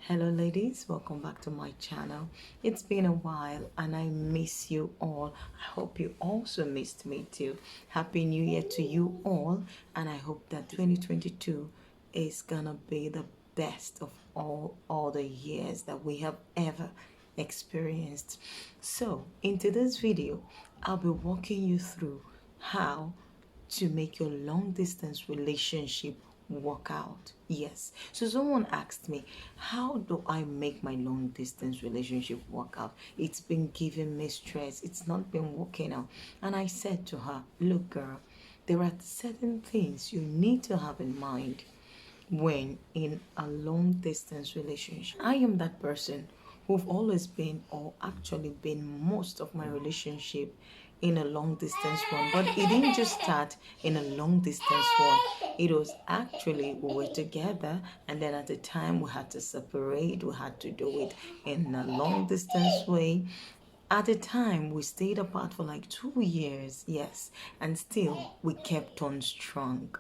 Hello ladies, welcome back to my channel. It's been a while and I miss you all. I hope you also missed me too. Happy New Year to you all, and I hope that 2022 is gonna be the best of all the years that we have ever experienced. So in today's video, I'll be walking you through how to make your long distance relationship work out. Yes. So someone asked me, how do I make my long distance relationship work out? It's been giving me stress. It's not been working out. And I said to her, look, girl, there are certain things you need to have in mind when in a long distance relationship. I am that person who've always been, or actually been most of my relationship in a long distance one, but it didn't just start in a long distance one. It was actually we were together, and then at the time we had to separate. We had to do it in a long distance way. At the time, we stayed apart for like 2 years, yes, and still we kept on strong.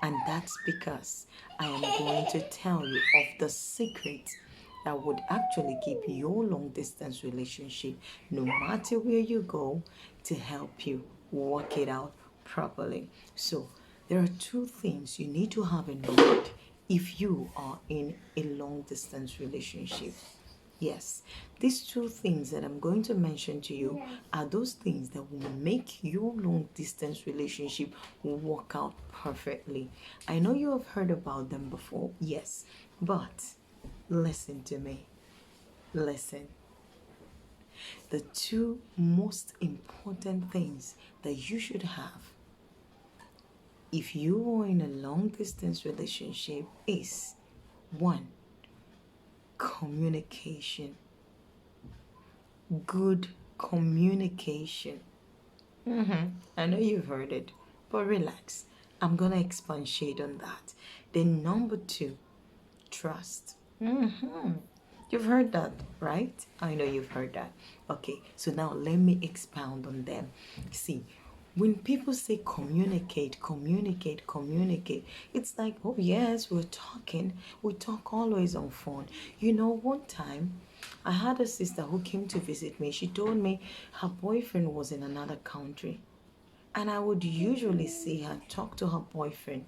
And that's because I am going to tell you of the secret that would actually keep your long distance relationship, no matter where you go, to help you work it out properly. So, there are two things you need to have in mind if you are in a long distance relationship. Yes, these two things that I'm going to mention to you are those things that will make your long distance relationship work out perfectly. I know you have heard about them before, yes, but listen to me. Listen. The two most important things that you should have if you are in a long distance relationship is one, communication. Good communication. I know you've heard it, but relax. I'm gonna expatiate on that. Then number two, trust. You've heard that, right? I know you've heard that. Okay, so now let me expound on them. See, when people say communicate, communicate, communicate, it's like, oh yes, we're talking. We talk always on phone. You know, one time I had a sister who came to visit me. She told me her boyfriend was in another country. And I would usually see her talk to her boyfriend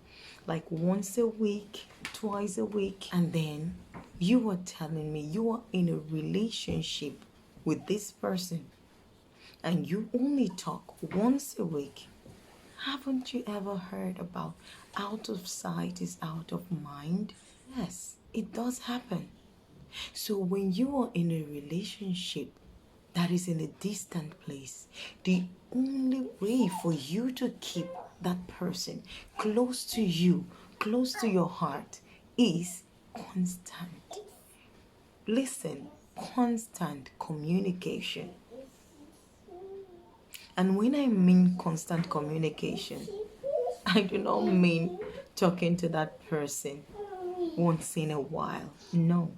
like once a week, twice a week. And then you were telling me you are in a relationship with this person and you only talk once a week. Haven't you ever heard about out of sight is out of mind? Yes, it does happen. So when you are in a relationship that is in a distant place, the only way for you to keep that person close to you, close to your heart, is constant. Listen, constant communication. And when I mean constant communication, I do not mean talking to that person once in a while. No.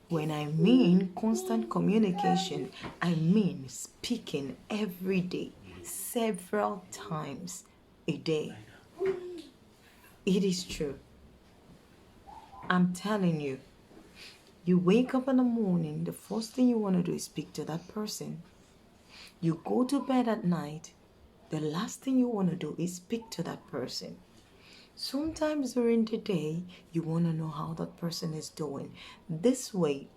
When I mean constant communication, I mean speaking every day, several times a day. It is true. I'm telling you, you wake up in the morning, the first thing you want to do is speak to that person. You go to bed at night, the last thing you want to do is speak to that person. Sometimes during the day, you want to know how that person is doing. This way,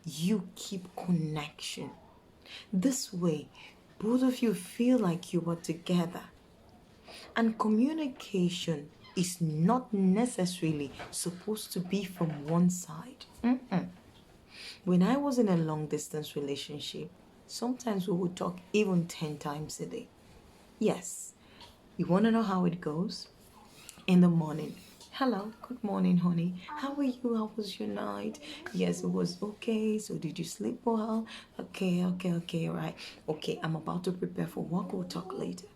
you keep connection. This way, both of you feel like you are together. And communication is not necessarily supposed to be from one side. When I was in a long distance relationship, sometimes we would talk even 10 times a day. Yes. You want to know how it goes? In the morning. Hello, good morning, honey. How are you? How was your night? Yes, it was okay. So did you sleep well? Okay, right. Okay, I'm about to prepare for work. We'll talk later.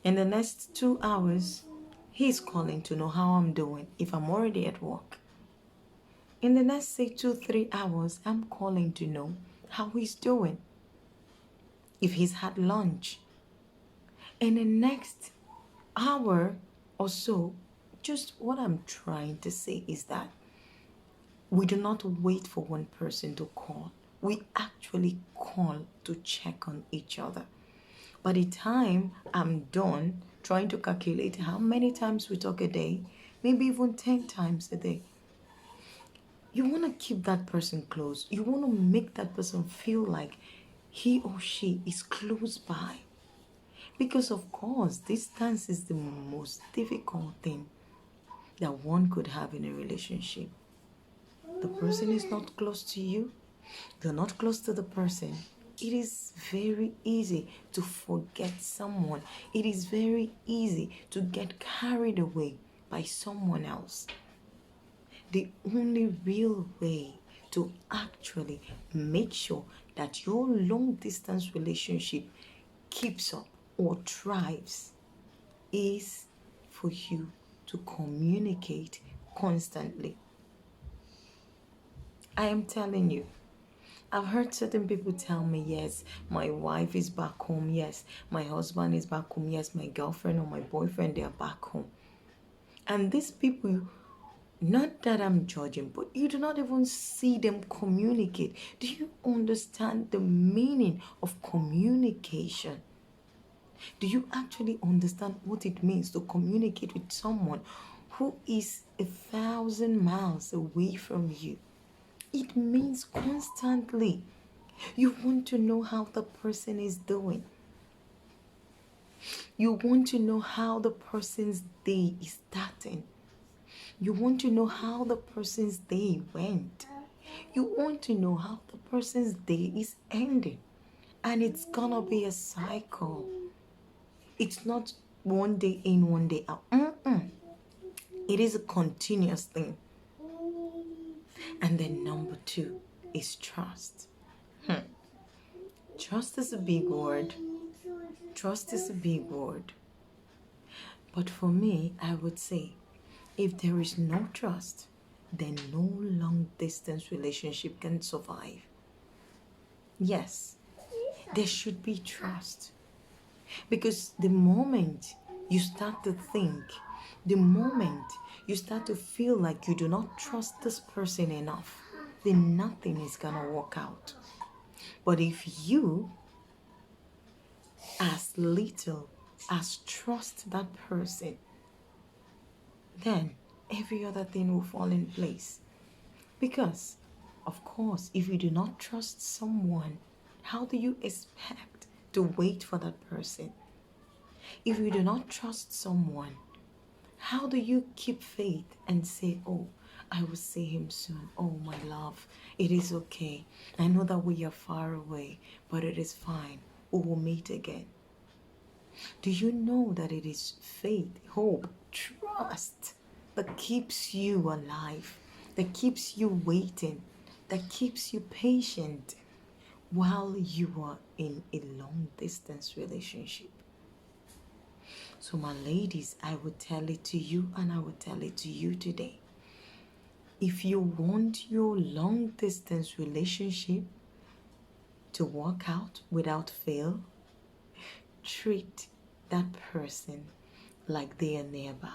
In the next 2 hours, he's calling to know how I'm doing if I'm already at work. In the next, say, 2-3 hours, I'm calling to know how he's doing, if he's had lunch. In the next hour or so, Just what I'm trying to say is that we do not wait for one person to call. We actually call to check on each other. By the time I'm done trying to calculate how many times we talk a day, maybe even 10 times a day, you want to keep that person close. You want to make that person feel like he or she is close by. Because, of course, distance is the most difficult thing that one could have in a relationship. The person is not close to you, you're not close to the person. It is very easy to forget someone. It is very easy to get carried away by someone else. The only real way to actually make sure that your long distance relationship keeps up or thrives is for you to communicate constantly. I am telling you, I've heard certain people tell me, yes, my wife is back home, yes, my husband is back home, yes, my girlfriend or my boyfriend, they are back home. And these people, not that I'm judging, but you do not even see them communicate. Do you understand the meaning of communication? Do you actually understand what it means to communicate with someone who is 1,000 miles away from you? It means constantly. You want to know how the person is doing. You want to know how the person's day is starting. You want to know how the person's day went. You want to know how the person's day is ending. And it's gonna be a cycle. It's not one day in, one day out. It is a continuous thing. And then number 2 is trust. Trust is a big word. Trust is a big word. But for me, I would say, if there is no trust, then no long distance relationship can survive. Yes, there should be trust. Because the moment you start to think, the moment you start to feel like you do not trust this person enough, then nothing is gonna work out. But if you, as little as trust that person, then every other thing will fall in place. Because, of course, if you do not trust someone, how do you expect to wait for that person? If you do not trust someone, how do you keep faith and say, oh, I will see him soon. Oh, my love, it is okay. I know that we are far away, but it is fine. We will meet again. Do you know that it is faith, hope, trust that keeps you alive, that keeps you waiting, that keeps you patient while you are in a long distance relationship? So, my ladies, I will tell it to you and I will tell it to you today. If you want your long distance relationship to work out without fail, treat that person like they are nearby.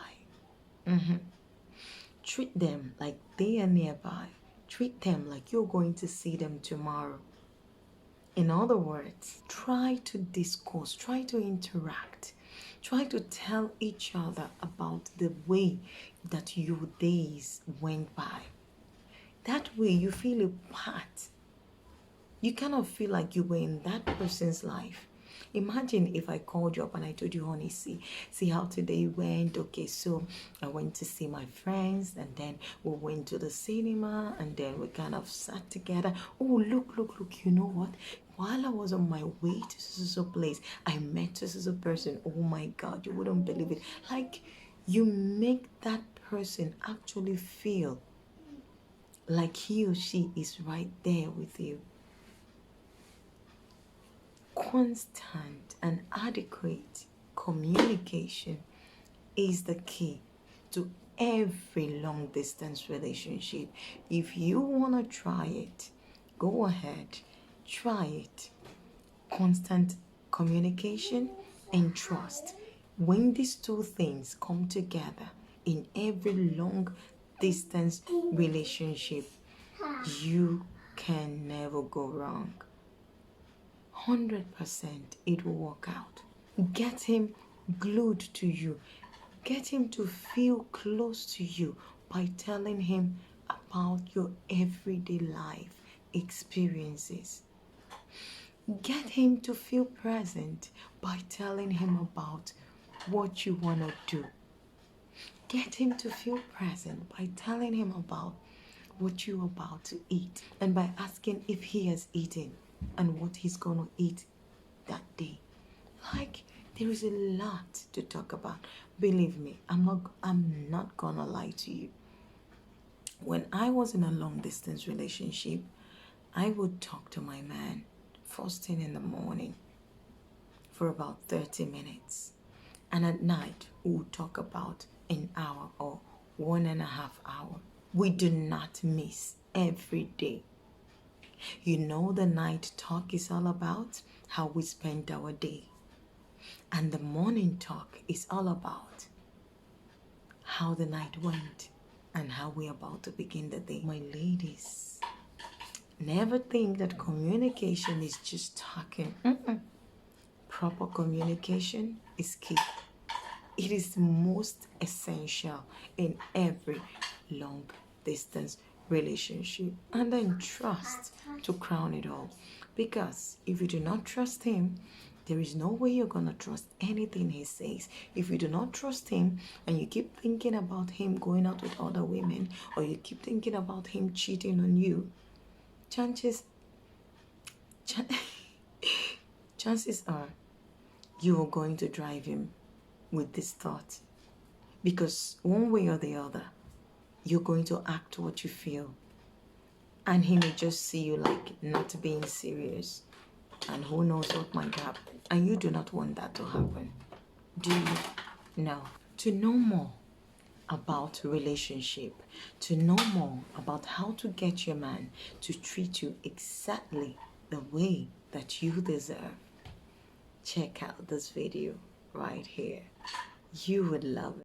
Treat them like they are nearby. Treat them like you're going to see them tomorrow. In other words, try to discuss, try to interact, try to tell each other about the way that your days went by. That way you feel a part. You cannot feel like you were in that person's life. Imagine if I called you up and I told you, honey, see how today went. Okay, so I went to see my friends and then we went to the cinema and then we kind of sat together. Oh, look, you know what? While I was on my way to this place, I met this person. Oh my God, you wouldn't believe it. Like, you make that person actually feel like he or she is right there with you. Constant and adequate communication is the key to every long distance relationship. If you want to try it, go ahead, try it. Constant communication and trust. When these two things come together, in every long distance relationship, you can never go wrong. 100% it will work out. Get him glued to you. Get him to feel close to you by telling him about your everyday life experiences. Get him to feel present by telling him about what you want to do. Get him to feel present by telling him about what you're about to eat and by asking if he has eaten and what he's going to eat that day. Like, there is a lot to talk about. Believe me, I'm not gonna lie to you. When I was in a long distance relationship, I would talk to my man first thing in the morning for about 30 minutes. And at night, we would talk about an hour or 1.5 hours. We do not miss every day. You know, the night talk is all about how we spent our day. And the morning talk is all about how the night went and how we're about to begin the day. My ladies, never think that communication is just talking. Proper communication is key. It is most essential in every long distance relationship. And then trust to crown it all. Because if you do not trust him, there is no way you're going to trust anything he says. If you do not trust him and you keep thinking about him going out with other women, or you keep thinking about him cheating on you, chances are you are going to drive him with this thought. Because one way or the other, you're going to act what you feel. And he may just see you like not being serious. And who knows what might happen. And you do not want that to happen. Do you? No. To know more about relationship, to know more about how to get your man to treat you exactly the way that you deserve, check out this video right here. You would love it.